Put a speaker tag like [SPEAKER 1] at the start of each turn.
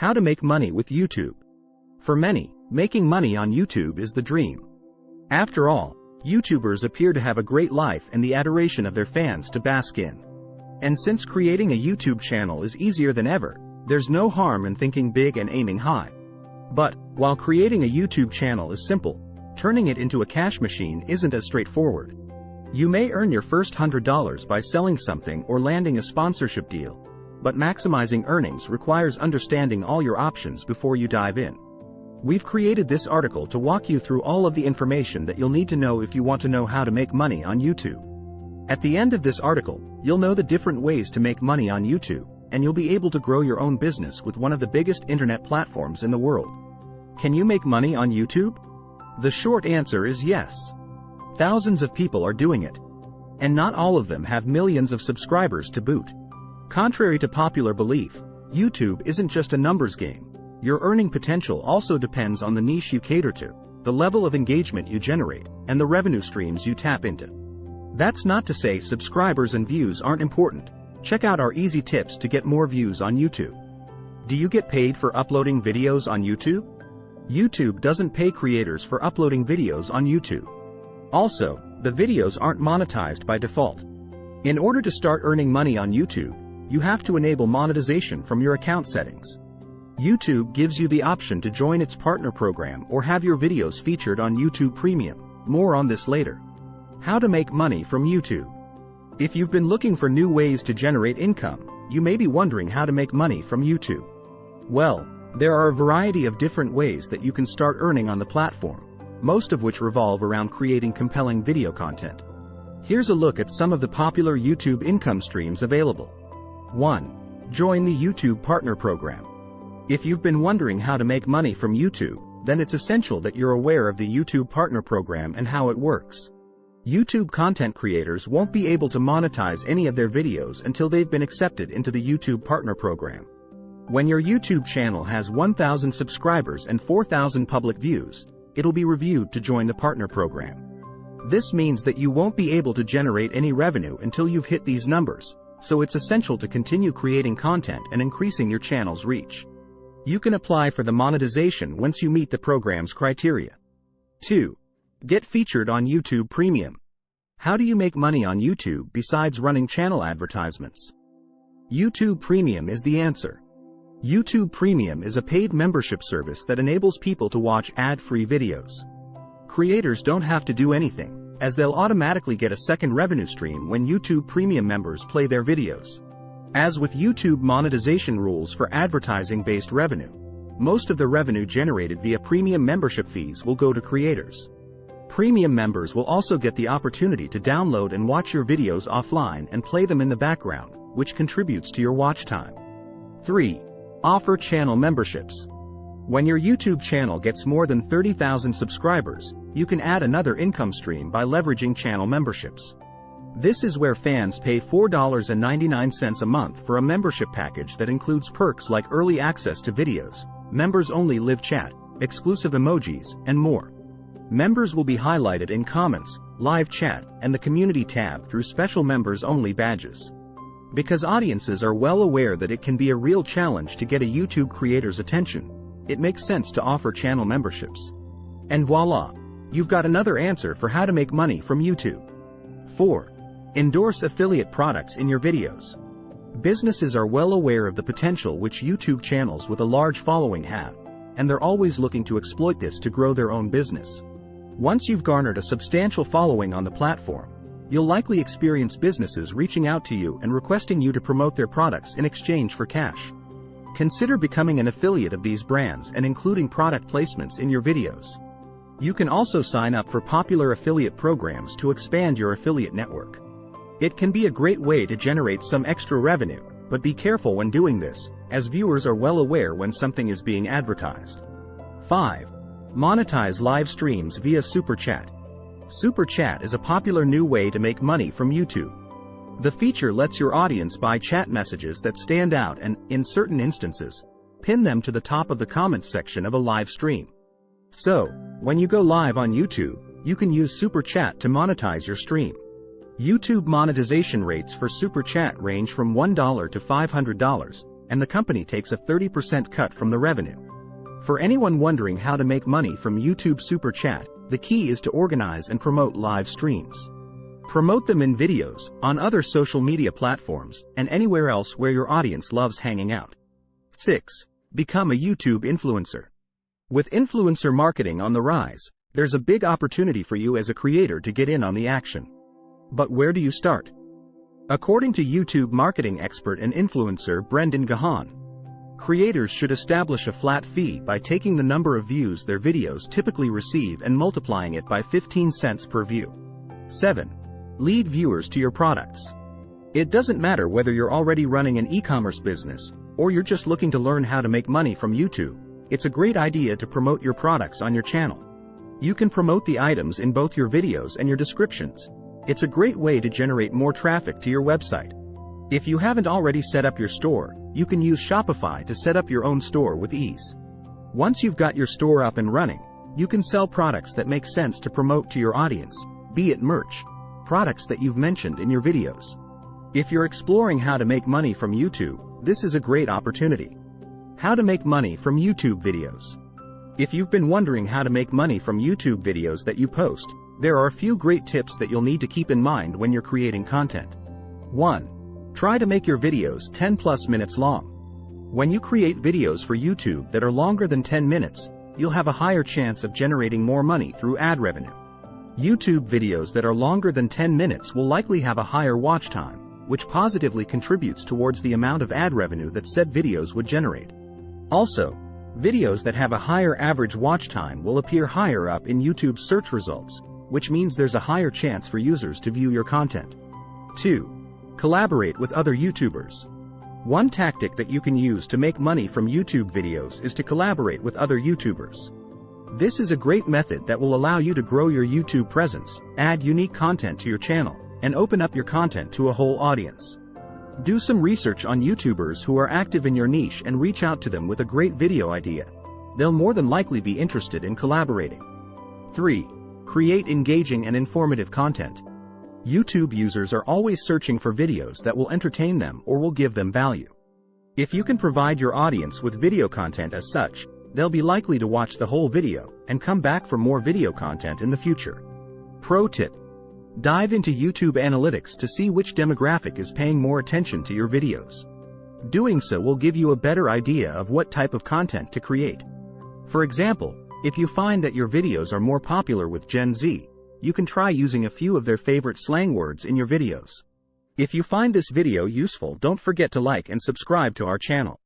[SPEAKER 1] How to make money with YouTube. For many, making money on YouTube is the dream. After all, YouTubers appear to have a great life and the adoration of their fans to bask in. And since creating a YouTube channel is easier than ever, there's no harm in thinking big and aiming high. But, while creating a YouTube channel is simple, turning it into a cash machine isn't as straightforward. You may earn your first $100 by selling something or landing a sponsorship deal, but maximizing earnings requires understanding all your options before you dive in. We've created this article to walk you through all of the information that you'll need to know if you want to know how to make money on YouTube. At the end of this article, you'll know the different ways to make money on YouTube, and you'll be able to grow your own business with one of the biggest internet platforms in the world. Can you make money on YouTube? The short answer is yes. Thousands of people are doing it. And not all of them have millions of subscribers to boot. Contrary to popular belief, YouTube isn't just a numbers game. Your earning potential also depends on the niche you cater to, the level of engagement you generate, and the revenue streams you tap into. That's not to say subscribers and views aren't important. Check out our easy tips to get more views on YouTube. Do you get paid for uploading videos on YouTube? YouTube doesn't pay creators for uploading videos on YouTube. Also, the videos aren't monetized by default. In order to start earning money on YouTube, you have to enable monetization from your account settings. YouTube gives you the option to join its partner program or have your videos featured on YouTube Premium. More on this later. How to make money from YouTube. If you've been looking for new ways to generate income, you may be wondering how to make money from YouTube. Well, there are a variety of different ways that you can start earning on the platform, most of which revolve around creating compelling video content. Here's a look at some of the popular YouTube income streams available. 1. Join the YouTube Partner Program. If you've been wondering how to make money from YouTube, then it's essential that you're aware of the YouTube Partner Program and how it works. YouTube content creators won't be able to monetize any of their videos until they've been accepted into the YouTube Partner Program. When your YouTube channel has 1,000 subscribers and 4,000 public views, it'll be reviewed to join the Partner Program. This means that you won't be able to generate any revenue until you've hit these numbers, so it's essential to continue creating content and increasing your channel's reach. You can apply for the monetization once you meet the program's criteria. 2. Get featured on YouTube Premium. How do you make money on YouTube besides running channel advertisements? YouTube Premium is the answer. YouTube Premium is a paid membership service that enables people to watch ad-free videos. Creators don't have to do anything, as they'll automatically get a second revenue stream when YouTube Premium members play their videos. As with YouTube monetization rules for advertising-based revenue, most of the revenue generated via premium membership fees will go to creators. Premium members will also get the opportunity to download and watch your videos offline and play them in the background, which contributes to your watch time. 3. Offer channel memberships. When your YouTube channel gets more than 30,000 subscribers, you can add another income stream by leveraging channel memberships. This is where fans pay $4.99 a month for a membership package that includes perks like early access to videos, members-only live chat, exclusive emojis, and more. Members will be highlighted in comments, live chat, and the community tab through special members-only badges. Because audiences are well aware that it can be a real challenge to get a YouTube creator's attention, it makes sense to offer channel memberships. And voila! You've got another answer for how to make money from YouTube. 4. Endorse affiliate products in your videos. Businesses are well aware of the potential which YouTube channels with a large following have, and they're always looking to exploit this to grow their own business. Once you've garnered a substantial following on the platform, you'll likely experience businesses reaching out to you and requesting you to promote their products in exchange for cash. Consider becoming an affiliate of these brands and including product placements in your videos. You can also sign up for popular affiliate programs to expand your affiliate network. It can be a great way to generate some extra revenue, but be careful when doing this, as viewers are well aware when something is being advertised. 5. Monetize live streams via Super Chat. Super Chat is a popular new way to make money from YouTube. The feature lets your audience buy chat messages that stand out and, in certain instances, pin them to the top of the comments section of a live stream. So, when you go live on YouTube, you can use Super Chat to monetize your stream. YouTube monetization rates for Super Chat range from $1 to $500, and the company takes a 30% cut from the revenue. For anyone wondering how to make money from YouTube Super Chat, the key is to organize and promote live streams. Promote them in videos, on other social media platforms, and anywhere else where your audience loves hanging out. 6. Become a YouTube influencer. With influencer marketing on the rise, there's a big opportunity for you as a creator to get in on the action. But where do you start? According to YouTube marketing expert and influencer Brendan Gahan, creators should establish a flat fee by taking the number of views their videos typically receive and multiplying it by 15 cents per view. 7. Lead viewers to your products. It doesn't matter whether you're already running an e-commerce business, or you're just looking to learn how to make money from YouTube, it's a great idea to promote your products on your channel. You can promote the items in both your videos and your descriptions. It's a great way to generate more traffic to your website. If you haven't already set up your store, you can use Shopify to set up your own store with ease. Once you've got your store up and running, you can sell products that make sense to promote to your audience, be it merch, products that you've mentioned in your videos. If you're exploring how to make money from YouTube, this is a great opportunity. How to make money from YouTube videos. If you've been wondering how to make money from YouTube videos that you post, there are a few great tips that you'll need to keep in mind when you're creating content. 1. Try to make your videos 10+ minutes long. When you create videos for YouTube that are longer than 10 minutes, you'll have a higher chance of generating more money through ad revenue. YouTube videos that are longer than 10 minutes will likely have a higher watch time, which positively contributes towards the amount of ad revenue that said videos would generate. Also, videos that have a higher average watch time will appear higher up in YouTube's search results, which means there's a higher chance for users to view your content. 2. Collaborate with other YouTubers. One tactic that you can use to make money from YouTube videos is to collaborate with other YouTubers. This is a great method that will allow you to grow your YouTube presence, add unique content to your channel, and open up your content to a whole audience. Do some research on YouTubers who are active in your niche and reach out to them with a great video idea. They'll more than likely be interested in collaborating. 3. Create engaging and informative content. YouTube users are always searching for videos that will entertain them or will give them value. If you can provide your audience with video content as such, they'll be likely to watch the whole video and come back for more video content in the future. Pro tip: dive into YouTube analytics to see which demographic is paying more attention to your videos. Doing so will give you a better idea of what type of content to create. For example, if you find that your videos are more popular with Gen Z, you can try using a few of their favorite slang words in your videos. If you find this video useful, don't forget to like and subscribe to our channel.